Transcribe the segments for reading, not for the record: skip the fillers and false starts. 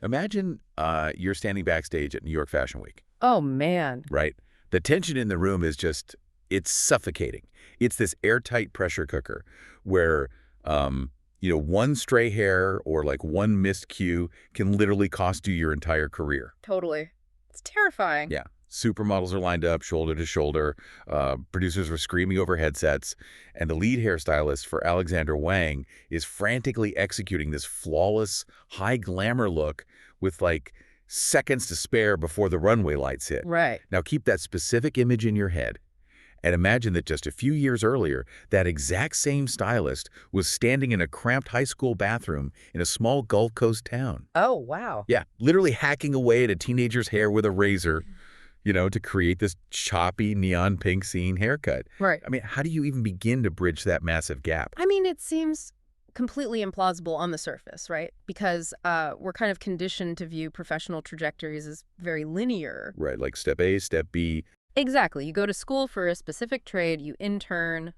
Imagine you're standing backstage at New York Fashion Week, Oh, man. right? The tension in the room is just, it's suffocating. It's this airtight pressure cooker where, one stray hair or like one missed cue can literally cost you your entire career. Totally. It's terrifying. Yeah. Supermodels are lined up shoulder to shoulder. Producers are screaming over headsets. And the lead hairstylist for Alexander Wang is frantically executing this flawless, high glamour look with like seconds to spare before the runway lights hit. Right. Now keep that specific image in your head. And imagine that just a few years earlier, that exact same stylist was standing in a cramped high school bathroom in a small Gulf Coast town. Oh, wow. Yeah, literally hacking away at a teenager's hair with a razor, to create this choppy neon pink scene haircut. Right. I mean, how do you even begin to bridge that massive gap? I mean, it seems completely implausible on the surface, right? Because we're kind of conditioned to view professional trajectories as very linear. Right, like step A, step B. Exactly. You go to school for a specific trade, you intern,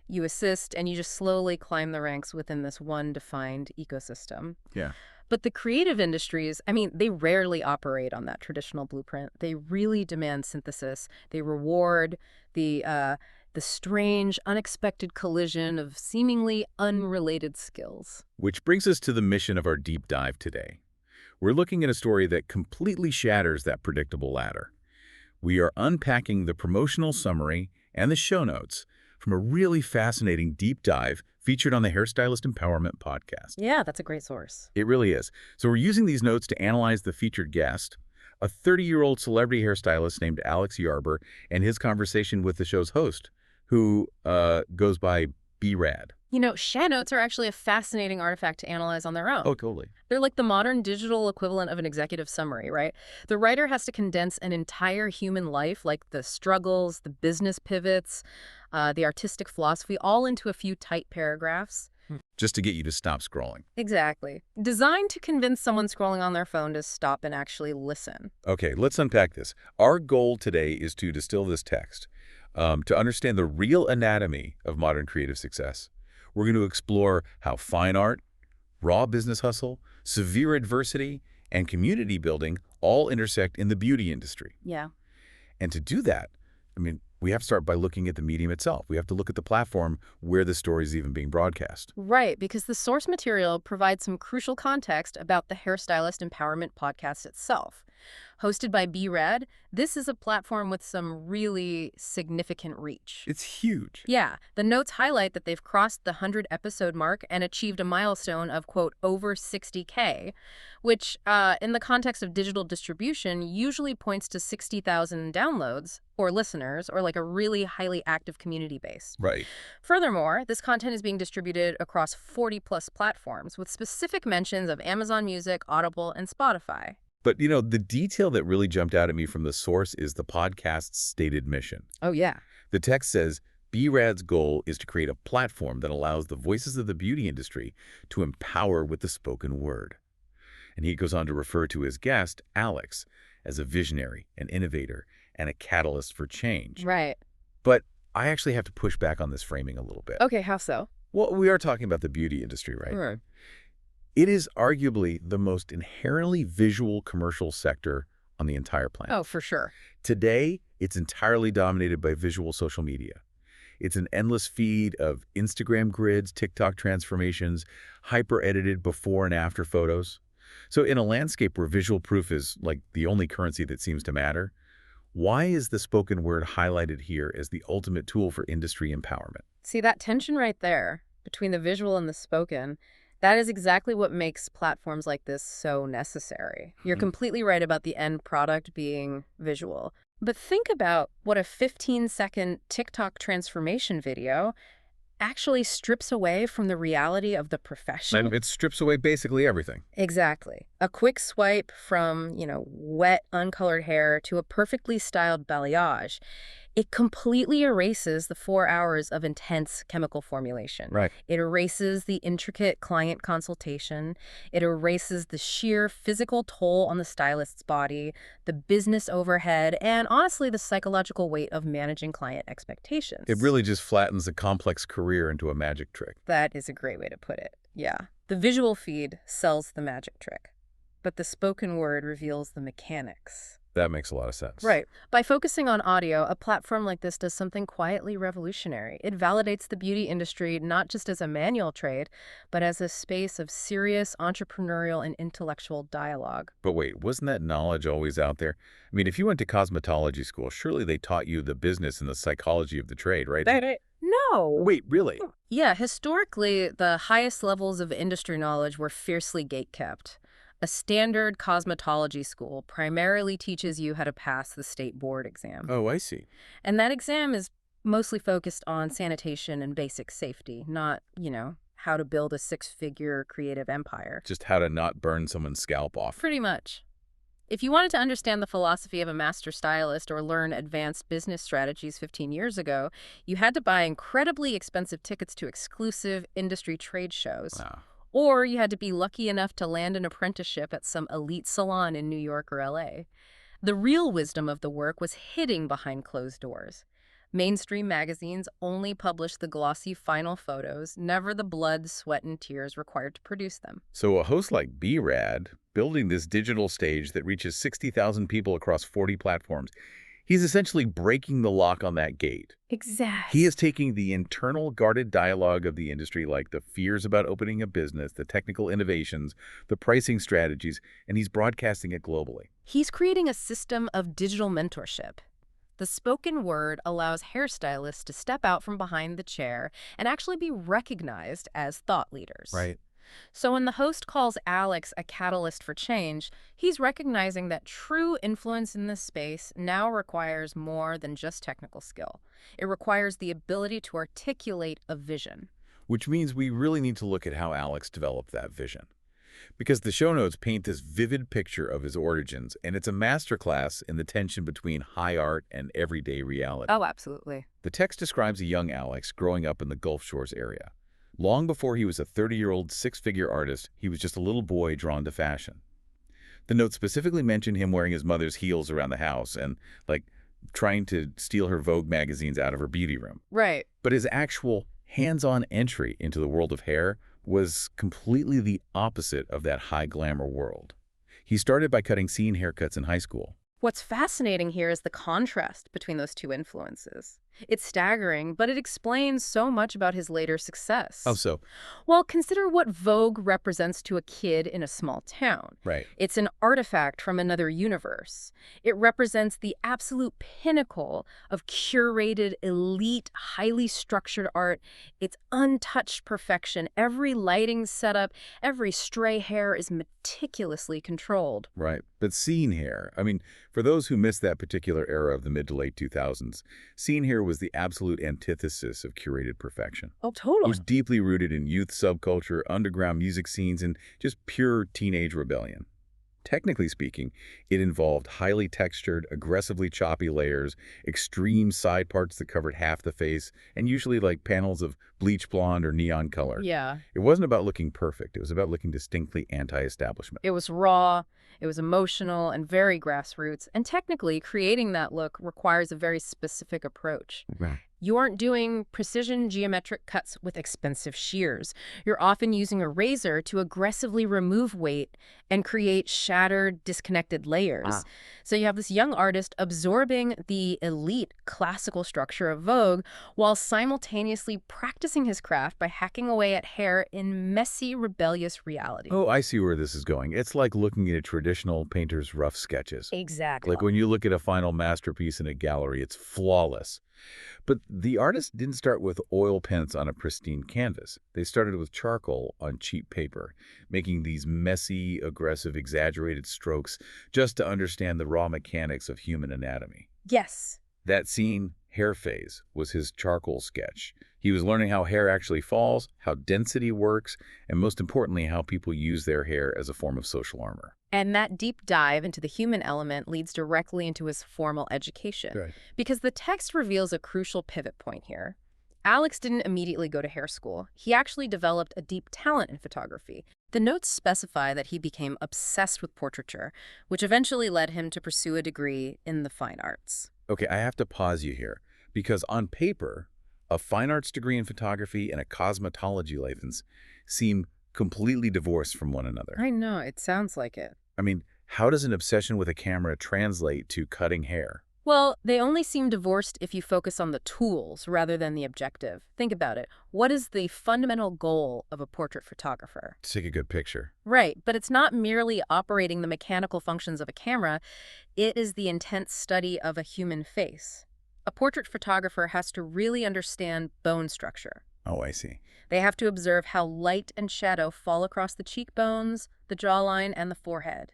you assist, and you just slowly climb the ranks within this one defined ecosystem. Yeah. But the creative industries, I mean, they rarely operate on that traditional blueprint. They really demand synthesis. They reward the strange, unexpected collision of seemingly unrelated skills. Which brings us to the mission of our deep dive today. We're looking at a story that completely shatters that predictable ladder. We are unpacking the promotional summary and the show notes from a really fascinating deep dive featured on the Hairstylist Empowerment podcast. Yeah, that's a great source. It really is. So we're using these notes to analyze the featured guest, a 30-year-old celebrity hairstylist named Alex Yarber, and his conversation with the show's host, who goes by B-Rad. Show notes are actually a fascinating artifact to analyze on their own. Oh, totally. They're like the modern digital equivalent of an executive summary, right? The writer has to condense an entire human life, like the struggles, the business pivots, the artistic philosophy, all into a few tight paragraphs. Just to get you to stop scrolling. Exactly. Designed to convince someone scrolling on their phone to stop and actually listen. Okay, let's unpack this. Our goal today is to distill this text, to understand the real anatomy of modern creative success. We're going to explore how fine art, raw business hustle, severe adversity, and community building all intersect in the beauty industry. Yeah. And to do that, we have to start by looking at the medium itself. We have to look at the platform where the story is even being broadcast. Right, because the source material provides some crucial context about the Hairstylist Empowerment podcast itself. Hosted by B-Rad, this is a platform with some really significant reach. It's huge. Yeah, the notes highlight that they've crossed the 100-episode mark and achieved a milestone of, quote, over 60K, which, in the context of digital distribution, usually points to 60,000 downloads, or listeners, or like a really highly active community base. Right. Furthermore, this content is being distributed across 40-plus platforms, with specific mentions of Amazon Music, Audible, and Spotify. But, the detail that really jumped out at me from the source is the podcast's stated mission. Oh, yeah. The text says, B-Rad's goal is to create a platform that allows the voices of the beauty industry to empower with the spoken word. And he goes on to refer to his guest, Alex, as a visionary, an innovator, and a catalyst for change. Right. But I actually have to push back on this framing a little bit. Okay, how so? Well, we are talking about the beauty industry, right? Right. It is arguably the most inherently visual commercial sector on the entire planet. Oh, for sure. Today, it's entirely dominated by visual social media. It's an endless feed of Instagram grids, TikTok transformations, hyper-edited before and after photos. So in a landscape where visual proof is like the only currency that seems to matter, why is the spoken word highlighted here as the ultimate tool for industry empowerment? See, that tension right there between the visual and the spoken, that is exactly what makes platforms like this so necessary. You're completely right about the end product being visual. But think about what a 15-second TikTok transformation video actually strips away from the reality of the profession. And it strips away basically everything. Exactly. A quick swipe from, wet, uncolored hair to a perfectly styled balayage. It completely erases the 4 hours of intense chemical formulation. Right. It erases the intricate client consultation. It erases the sheer physical toll on the stylist's body, the business overhead, and honestly, the psychological weight of managing client expectations. It really just flattens a complex career into a magic trick. That is a great way to put it. Yeah. The visual feed sells the magic trick. but the spoken word reveals the mechanics. That makes a lot of sense. Right. By focusing on audio, a platform like this does something quietly revolutionary. It validates the beauty industry not just as a manual trade, but as a space of serious entrepreneurial and intellectual dialogue. But wait, wasn't that knowledge always out there? I mean, if you went to cosmetology school, surely they taught you the business and the psychology of the trade, right? No. Wait, really? Yeah, historically, the highest levels of industry knowledge were fiercely gatekept. A standard cosmetology school primarily teaches you how to pass the state board exam. Oh, I see. And that exam is mostly focused on sanitation and basic safety, not, how to build a six-figure creative empire. Just how to not burn someone's scalp off. Pretty much. If you wanted to understand the philosophy of a master stylist or learn advanced business strategies 15 years ago, you had to buy incredibly expensive tickets to exclusive industry trade shows. Wow. Or you had to be lucky enough to land an apprenticeship at some elite salon in New York or LA. The real wisdom of the work was hidden behind closed doors. Mainstream magazines only published the glossy final photos, never the blood, sweat, and tears required to produce them. So a host like B-Rad, building this digital stage that reaches 60,000 people across 40 platforms, he's essentially breaking the lock on that gate. Exactly. He is taking the internal guarded dialogue of the industry, like the fears about opening a business, the technical innovations, the pricing strategies, and he's broadcasting it globally. He's creating a system of digital mentorship. The spoken word allows hairstylists to step out from behind the chair and actually be recognized as thought leaders. Right. So when the host calls Alex a catalyst for change, he's recognizing that true influence in this space now requires more than just technical skill. It requires the ability to articulate a vision. Which means we really need to look at how Alex developed that vision. Because the show notes paint this vivid picture of his origins, and it's a masterclass in the tension between high art and everyday reality. Oh, absolutely. The text describes a young Alex growing up in the Gulf Shores area. Long before he was a 30-year-old six-figure artist, he was just a little boy drawn to fashion. The notes specifically mention him wearing his mother's heels around the house and, trying to steal her Vogue magazines out of her beauty room. Right. But his actual hands-on entry into the world of hair was completely the opposite of that high glamour world. He started by cutting scene haircuts in high school. What's fascinating here is the contrast between those two influences. It's staggering, but it explains so much about his later success. Oh, so? Well, consider what Vogue represents to a kid in a small town. Right. It's an artifact from another universe. It represents the absolute pinnacle of curated, elite, highly structured art. It's untouched perfection. Every lighting setup, every stray hair is meticulously controlled. Right. But scene hair, for those who missed that particular era of the mid to late 2000s, scene hair was the absolute antithesis of curated perfection. Oh, It totally. was deeply rooted in youth subculture, underground music scenes, and just pure teenage rebellion. Technically speaking, it involved highly textured, aggressively choppy layers, extreme side parts that covered half the face, and usually panels of bleach blonde or neon color. Yeah. It wasn't about looking perfect. It was about looking distinctly anti-establishment. It was raw, it was emotional, and very grassroots. And technically, creating that look requires a very specific approach. Right. You aren't doing precision geometric cuts with expensive shears. You're often using a razor to aggressively remove weight and create shattered, disconnected layers. Ah. So you have this young artist absorbing the elite classical structure of Vogue while simultaneously practicing his craft by hacking away at hair in messy, rebellious reality. Oh, I see where this is going. It's like looking at a traditional painter's rough sketches. Exactly. Like when you look at a final masterpiece in a gallery, it's flawless. But the artist didn't start with oil paints on a pristine canvas. They started with charcoal on cheap paper, making these messy, aggressive, exaggerated strokes just to understand the raw mechanics of human anatomy. Yes. That scene, Hair Phase, was his charcoal sketch. He was learning how hair actually falls, how density works, and most importantly, how people use their hair as a form of social armor. And that deep dive into the human element leads directly into his formal education. Right. Because the text reveals a crucial pivot point here. Alex didn't immediately go to hair school. He actually developed a deep talent in photography. The notes specify that he became obsessed with portraiture, which eventually led him to pursue a degree in the fine arts. Okay, I have to pause you here, because on paper, a fine arts degree in photography and a cosmetology license seem completely divorced from one another. I know, it sounds like it. I mean, how does an obsession with a camera translate to cutting hair? Well, they only seem divorced if you focus on the tools rather than the objective. Think about it. What is the fundamental goal of a portrait photographer? To take a good picture. Right, but it's not merely operating the mechanical functions of a camera, it is the intense study of a human face. A portrait photographer has to really understand bone structure. Oh, I see. They have to observe how light and shadow fall across the cheekbones, the jawline, and the forehead.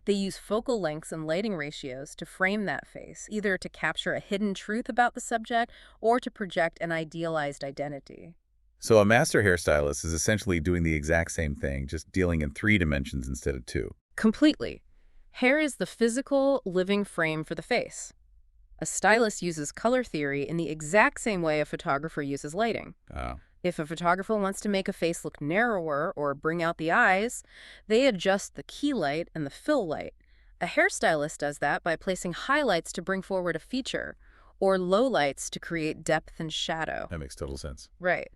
They use focal lengths and lighting ratios to frame that face, either to capture a hidden truth about the subject or to project an idealized identity. So a master hairstylist is essentially doing the exact same thing, just dealing in 3 dimensions instead of 2. Completely. Hair is the physical, living frame for the face. A stylist uses color theory in the exact same way a photographer uses lighting. Oh. If a photographer wants to make a face look narrower or bring out the eyes, they adjust the key light and the fill light. A hairstylist does that by placing highlights to bring forward a feature, or lowlights to create depth and shadow. That makes total sense. Right.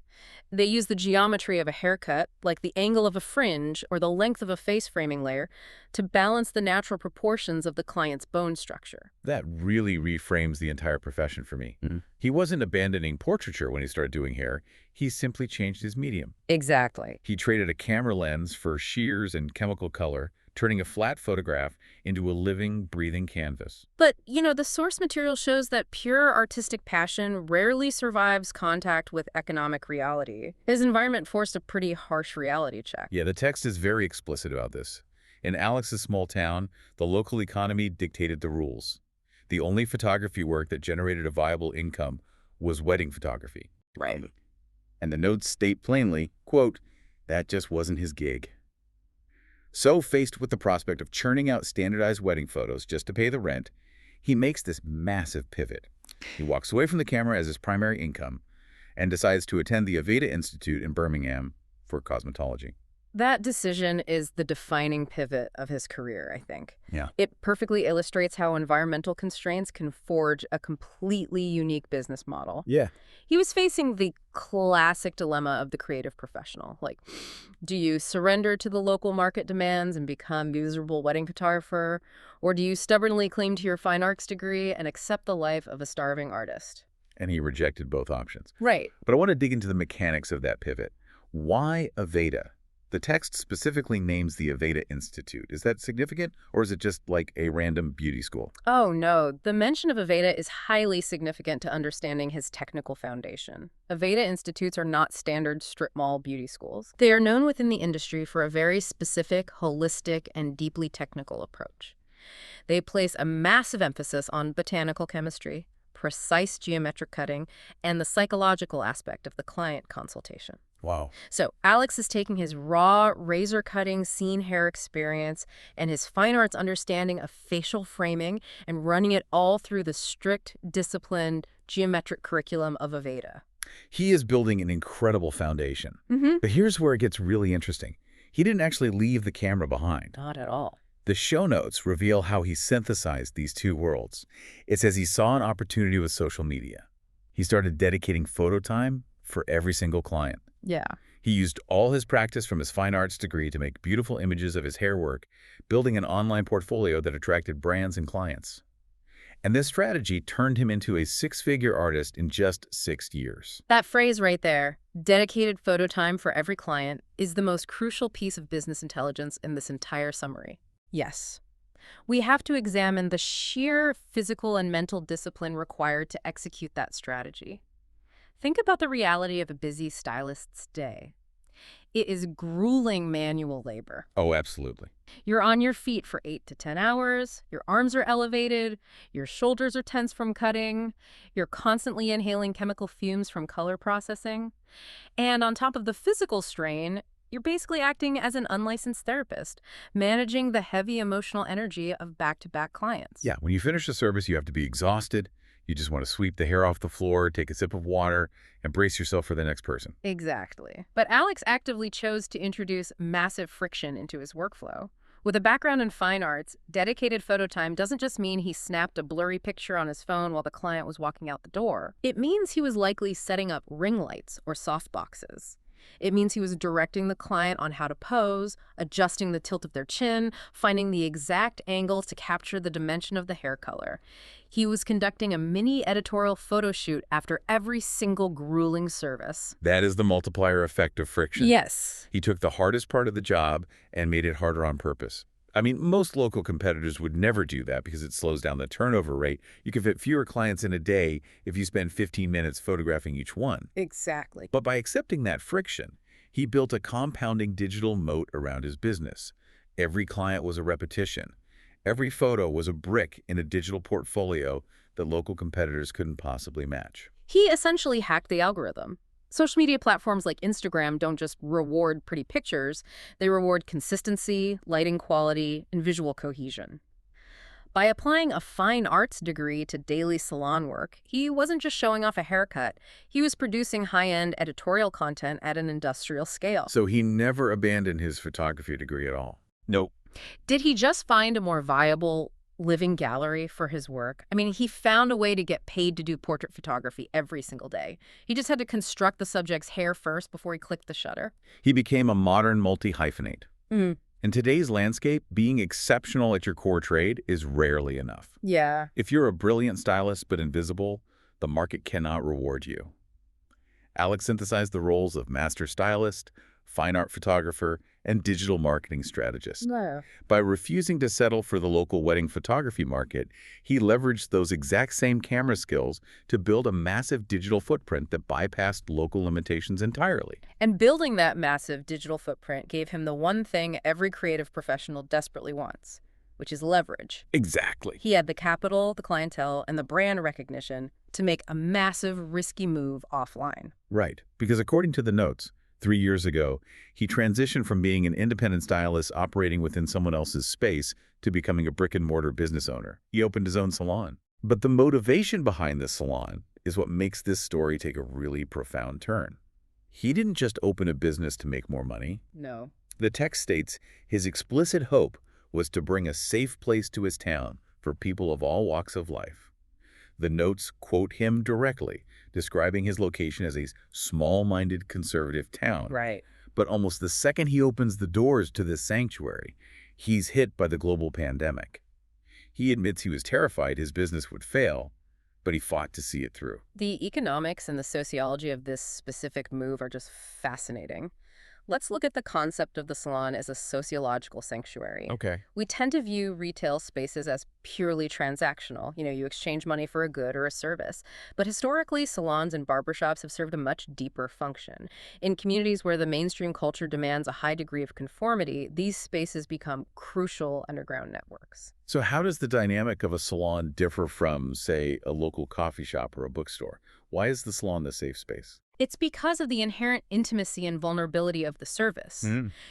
They use the geometry of a haircut, like the angle of a fringe or the length of a face framing layer, to balance the natural proportions of the client's bone structure. That really reframes the entire profession for me. He wasn't abandoning portraiture when he started doing hair. He simply changed his medium. Exactly. He traded a camera lens for shears and chemical color, turning a flat photograph into a living, breathing canvas. But, the source material shows that pure artistic passion rarely survives contact with economic reality. His environment forced a pretty harsh reality check. Yeah, the text is very explicit about this. In Alex's small town, the local economy dictated the rules. The only photography work that generated a viable income was wedding photography. Right. And the notes state plainly, quote, that just wasn't his gig. So faced with the prospect of churning out standardized wedding photos just to pay the rent, he makes this massive pivot. He walks away from the camera as his primary income and decides to attend the Aveda Institute in Birmingham for cosmetology. That decision is the defining pivot of his career, I think. Yeah. It perfectly illustrates how environmental constraints can forge a completely unique business model. Yeah. He was facing the classic dilemma of the creative professional. Like, do you surrender to the local market demands and become a miserable wedding photographer? Or do you stubbornly cling to your fine arts degree and accept the life of a starving artist? And he rejected both options. Right. But I want to dig into the mechanics of that pivot. Why Aveda? The text specifically names the Aveda Institute. Is that significant, or is it just like a random beauty school? Oh, no. The mention of Aveda is highly significant to understanding his technical foundation. Aveda institutes are not standard strip mall beauty schools. They are known within the industry for a very specific, holistic, and deeply technical approach. They place a massive emphasis on botanical chemistry, precise geometric cutting, and the psychological aspect of the client consultation. Wow. So Alex is taking his raw, razor-cutting scene hair experience and his fine arts understanding of facial framing and running it all through the strict, disciplined, geometric curriculum of Aveda. He is building an incredible foundation. Mm-hmm. But here's where it gets really interesting. He didn't actually leave the camera behind. Not at all. The show notes reveal how he synthesized these two worlds. It says he saw an opportunity with social media. He started dedicating photo time for every single client. Yeah. He used all his practice from his fine arts degree to make beautiful images of his hair work, building an online portfolio that attracted brands and clients. And this strategy turned him into a 6-figure artist in just 6 years. That phrase right there, dedicated photo time for every client, is the most crucial piece of business intelligence in this entire summary. Yes. We have to examine the sheer physical and mental discipline required to execute that strategy. Think about the reality of a busy stylist's day. It is grueling manual labor. Oh, absolutely. You're on your feet for 8 to 10 hours, your arms are elevated, your shoulders are tense from cutting, you're constantly inhaling chemical fumes from color processing. And on top of the physical strain, you're basically acting as an unlicensed therapist, managing the heavy emotional energy of back-to-back clients. Yeah, when you finish a service, you have to be exhausted. You just want to sweep the hair off the floor, take a sip of water, and brace yourself for the next person. Exactly. But Alex actively chose to introduce massive friction into his workflow. With a background in fine arts, dedicated photo time doesn't just mean he snapped a blurry picture on his phone while the client was walking out the door. It means he was likely setting up ring lights or softboxes. It means he was directing the client on how to pose, adjusting the tilt of their chin, finding the exact angle to capture the dimension of the hair color. He was conducting a mini editorial photo shoot after every single grueling service. That is the multiplier effect of friction. Yes. He took the hardest part of the job and made it harder on purpose. I mean, most local competitors would never do that because it slows down the turnover rate. You can fit fewer clients in a day if you spend 15 minutes photographing each one. Exactly. But by accepting that friction, he built a compounding digital moat around his business. Every client was a repetition. Every photo was a brick in a digital portfolio that local competitors couldn't possibly match. He essentially hacked the algorithm. Social media platforms like Instagram don't just reward pretty pictures, they reward consistency, lighting quality, and visual cohesion. By applying a fine arts degree to daily salon work, he wasn't just showing off a haircut, he was producing high-end editorial content at an industrial scale. So he never abandoned his photography degree at all. Nope. Did he just find a more viable living gallery for his work? I mean, he found a way to get paid to do portrait photography every single day. He just had to construct the subject's hair first before he clicked the shutter. He became a modern multi-hyphenate. Mm. In today's landscape, being exceptional at your core trade is rarely enough. Yeah. If you're a brilliant stylist but invisible, the market cannot reward you. Alex synthesized the roles of master stylist, fine art photographer, and digital marketing strategist. No. By refusing to settle for the local wedding photography market, he leveraged those exact same camera skills to build a massive digital footprint that bypassed local limitations entirely. And building that massive digital footprint gave him the one thing every creative professional desperately wants, which is leverage. Exactly. He had the capital, the clientele, and the brand recognition to make a massive, risky move offline. Right, because according to the notes, 3 years ago, he transitioned from being an independent stylist operating within someone else's space to becoming a brick-and-mortar business owner. He opened his own salon. But the motivation behind this salon is what makes this story take a really profound turn. He didn't just open a business to make more money. No. The text states his explicit hope was to bring a safe place to his town for people of all walks of life. The notes quote him directly, describing his location as a small-minded conservative town. Right. But almost the second he opens the doors to this sanctuary, he's hit by the global pandemic. He admits he was terrified his business would fail, but he fought to see it through. The economics and the sociology of this specific move are just fascinating. Let's look at the concept of the salon as a sociological sanctuary. Okay. We tend to view retail spaces as purely transactional. You exchange money for a good or a service. But historically, salons and barbershops have served a much deeper function. In communities where the mainstream culture demands a high degree of conformity, these spaces become crucial underground networks. So how does the dynamic of a salon differ from, say, a local coffee shop or a bookstore? Why is the salon the safe space? It's because of the inherent intimacy and vulnerability of the service.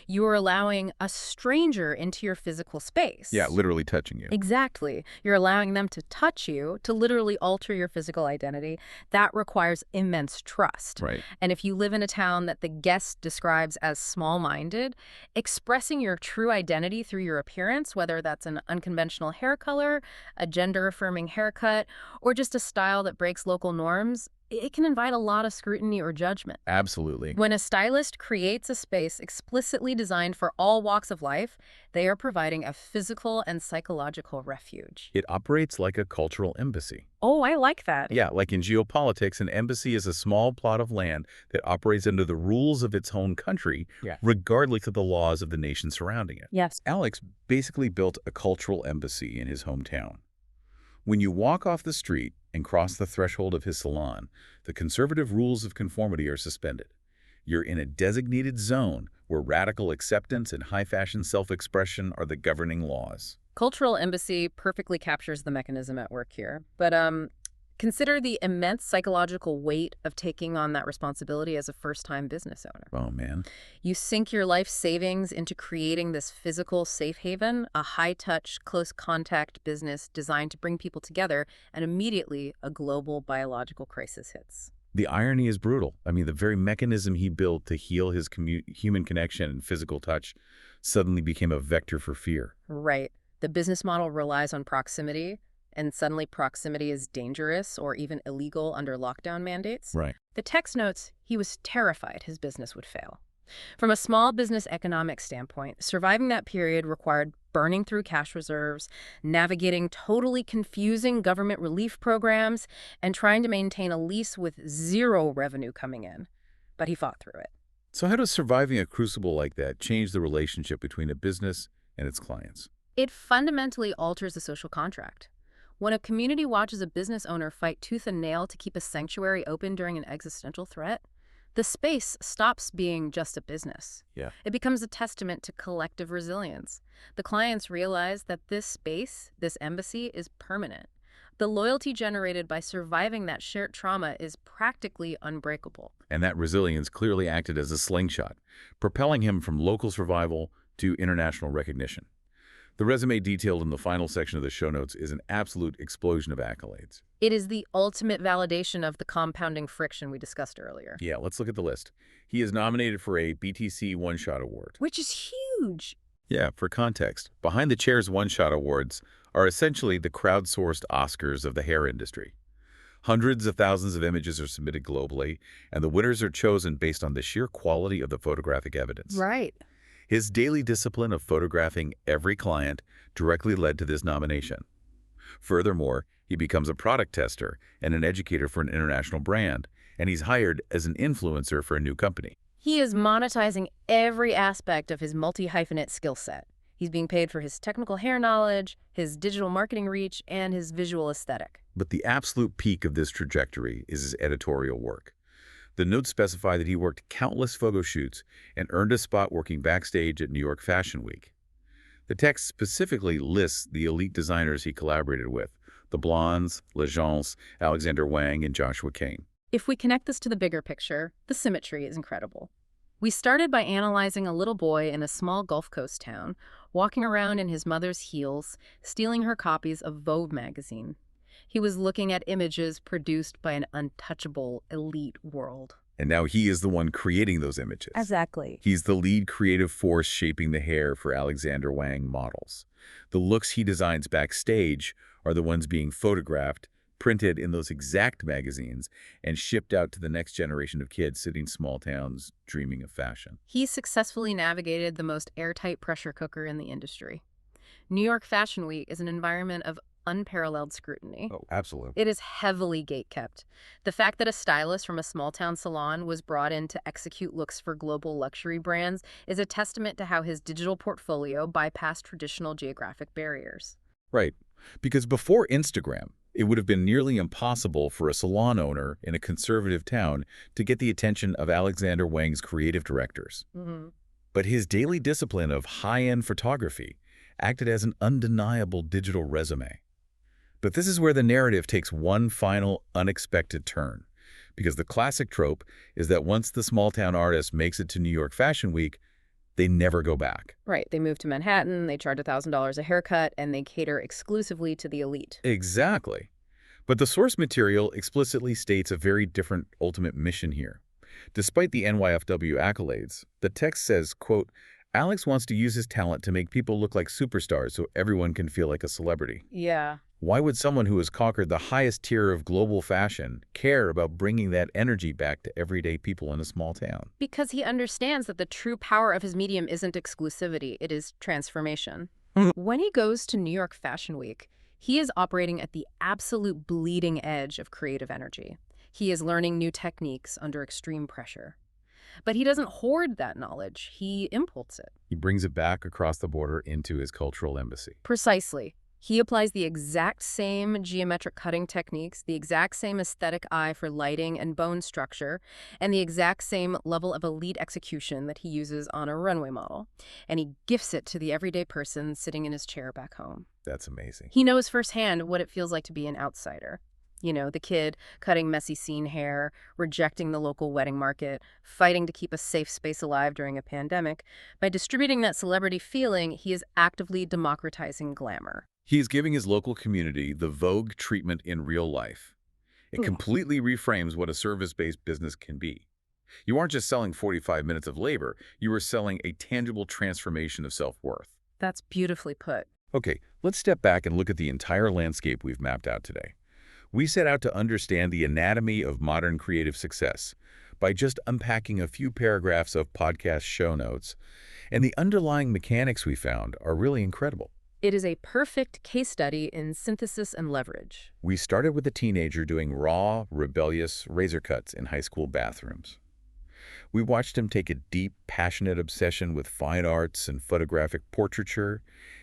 You are allowing a stranger into your physical space. Yeah, literally touching you. Exactly. You're allowing them to touch you, to literally alter your physical identity. That requires immense trust. Right. And if you live in a town that the guest describes as small-minded, expressing your true identity through your appearance, whether that's an unconventional hair color, a gender-affirming haircut, or just a style that breaks local norms, it can invite a lot of scrutiny or judgment. Absolutely. When a stylist creates a space explicitly designed for all walks of life, they are providing a physical and psychological refuge. It operates like a cultural embassy. Oh, I like that. Yeah, like in geopolitics, an embassy is a small plot of land that operates under the rules of its own country, regardless of the laws of the nation surrounding it. Yes. Alex basically built a cultural embassy in his hometown. When you walk off the street and cross the threshold of his salon, the conservative rules of conformity are suspended. You're in a designated zone where radical acceptance and high-fashion self-expression are the governing laws. Cultural embassy perfectly captures the mechanism at work here. But consider the immense psychological weight of taking on that responsibility as a first-time business owner. Oh, man. You sink your life savings into creating this physical safe haven, a high-touch, close-contact business designed to bring people together, and immediately a global biological crisis hits. The irony is brutal. I mean, the very mechanism he built to heal his human connection and physical touch suddenly became a vector for fear. Right. The business model relies on proximity, and suddenly proximity is dangerous or even illegal under lockdown mandates. Right. The text notes he was terrified his business would fail. From a small business economic standpoint, surviving that period required burning through cash reserves, navigating totally confusing government relief programs, and trying to maintain a lease with zero revenue coming in. But he fought through it. So how does surviving a crucible like that change the relationship between a business and its clients? It fundamentally alters the social contract. When a community watches a business owner fight tooth and nail to keep a sanctuary open during an existential threat, the space stops being just a business. Yeah. It becomes a testament to collective resilience. The clients realize that this space, this embassy, is permanent. The loyalty generated by surviving that shared trauma is practically unbreakable. And that resilience clearly acted as a slingshot, propelling him from local survival to international recognition. The resume detailed in the final section of the show notes is an absolute explosion of accolades. It is the ultimate validation of the compounding friction we discussed earlier. Yeah, let's look at the list. He is nominated for a BTC One Shot Award. Which is huge. Yeah, for context, Behind the Chair's One Shot Awards are essentially the crowdsourced Oscars of the hair industry. Hundreds of thousands of images are submitted globally, and the winners are chosen based on the sheer quality of the photographic evidence. Right. His daily discipline of photographing every client directly led to this nomination. Furthermore, he becomes a product tester and an educator for an international brand, and he's hired as an influencer for a new company. He is monetizing every aspect of his multi-hyphenate skill set. He's being paid for his technical hair knowledge, his digital marketing reach, and his visual aesthetic. But the absolute peak of this trajectory is his editorial work. The notes specify that he worked countless photo shoots and earned a spot working backstage at New York Fashion Week. The text specifically lists the elite designers he collaborated with: the Blondes, Legence, Alexander Wang, and Joshua Kane. If we connect this to the bigger picture, the symmetry is incredible. We started by analyzing a little boy in a small Gulf Coast town, walking around in his mother's heels, stealing her copies of Vogue magazine. He was looking at images produced by an untouchable elite world. And now he is the one creating those images. Exactly. He's the lead creative force shaping the hair for Alexander Wang models. The looks he designs backstage are the ones being photographed, printed in those exact magazines, and shipped out to the next generation of kids sitting small towns dreaming of fashion. He successfully navigated the most airtight pressure cooker in the industry. New York Fashion Week is an environment of unparalleled scrutiny. Oh, absolutely. It is heavily gatekept. The fact that a stylist from a small-town salon was brought in to execute looks for global luxury brands is a testament to how his digital portfolio bypassed traditional geographic barriers. Right. Because before Instagram, it would have been nearly impossible for a salon owner in a conservative town to get the attention of Alexander Wang's creative directors. But his daily discipline of high-end photography acted as an undeniable digital resume. But this is where the narrative takes one final, unexpected turn. Because the classic trope is that once the small-town artist makes it to New York Fashion Week, they never go back. Right. They move to Manhattan, they charge $1,000 a haircut, and they cater exclusively to the elite. Exactly. But the source material explicitly states a very different ultimate mission here. Despite the NYFW accolades, the text says, quote, Alex wants to use his talent to make people look like superstars so everyone can feel like a celebrity. Yeah. Why would someone who has conquered the highest tier of global fashion care about bringing that energy back to everyday people in a small town? Because he understands that the true power of his medium isn't exclusivity, it is transformation. When he goes to New York Fashion Week, he is operating at the absolute bleeding edge of creative energy. He is learning new techniques under extreme pressure. But he doesn't hoard that knowledge, he imports it. He brings it back across the border into his cultural embassy. Precisely. He applies the exact same geometric cutting techniques, the exact same aesthetic eye for lighting and bone structure, and the exact same level of elite execution that he uses on a runway model. And he gifts it to the everyday person sitting in his chair back home. That's amazing. He knows firsthand what it feels like to be an outsider. You know, the kid cutting messy scene hair, rejecting the local wedding market, fighting to keep a safe space alive during a pandemic. By distributing that celebrity feeling, he is actively democratizing glamour. He is giving his local community the Vogue treatment in real life. It completely reframes what a service-based business can be. You aren't just selling 45 minutes of labor, you are selling a tangible transformation of self-worth. That's beautifully put. Okay, let's step back and look at the entire landscape we've mapped out today. We set out to understand the anatomy of modern creative success by just unpacking a few paragraphs of podcast show notes, and the underlying mechanics we found are really incredible. It is a perfect case study in synthesis and leverage. We started with a teenager doing raw, rebellious razor cuts in high school bathrooms. We watched him take a deep, passionate obsession with fine arts and photographic portraiture,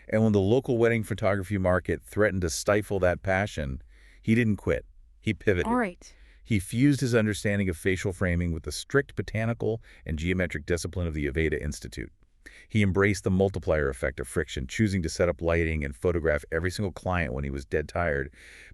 and when the local wedding photography market threatened to stifle that passion, he didn't quit. He All pivoted. right. He fused his understanding of facial framing with the strict botanical and geometric discipline of the Aveda Institute. He embraced the multiplier effect of friction, choosing to set up lighting and photograph every single client when he was dead tired,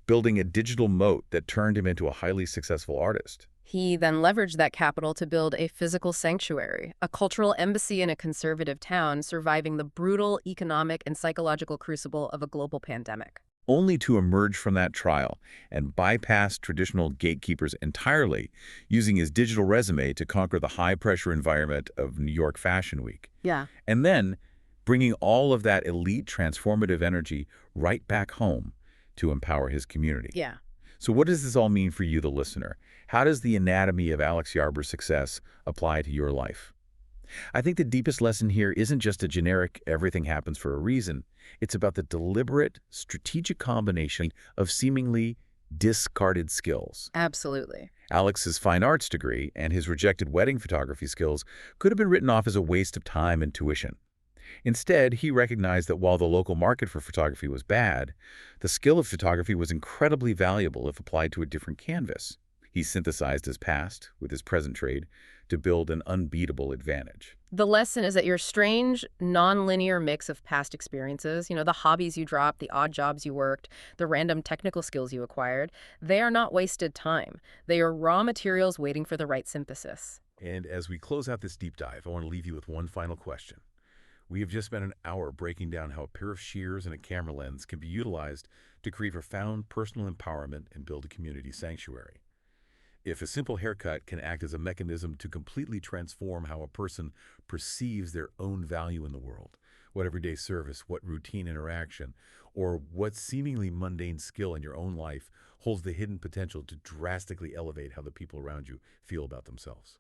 building a digital moat that turned him into a highly successful artist. He then leveraged that capital to build a physical sanctuary, a cultural embassy in a conservative town surviving the brutal economic and psychological crucible of a global pandemic. Only to emerge from that trial and bypass traditional gatekeepers entirely, using his digital resume to conquer the high-pressure environment of New York Fashion Week. Yeah. And then bringing all of that elite transformative energy right back home to empower his community. Yeah. So what does this all mean for you, the listener? How does the anatomy of Alex Yarber's success apply to your life? I think the deepest lesson here isn't just a generic everything happens for a reason. It's about the deliberate, strategic combination of seemingly discarded skills. Absolutely. Alex's fine arts degree and his rejected wedding photography skills could have been written off as a waste of time and tuition. Instead, he recognized that while the local market for photography was bad, the skill of photography was incredibly valuable if applied to a different canvas. He synthesized his past with his present trade to build an unbeatable advantage. The lesson is that your strange, non-linear mix of past experiences, the hobbies you dropped, the odd jobs you worked, the random technical skills you acquired, they are not wasted time. They are raw materials waiting for the right synthesis. And as we close out this deep dive, I want to leave you with one final question. We have just spent an hour breaking down how a pair of shears and a camera lens can be utilized to create profound personal empowerment and build a community sanctuary. If a simple haircut can act as a mechanism to completely transform how a person perceives their own value in the world, what everyday service, what routine interaction, or what seemingly mundane skill in your own life holds the hidden potential to drastically elevate how the people around you feel about themselves.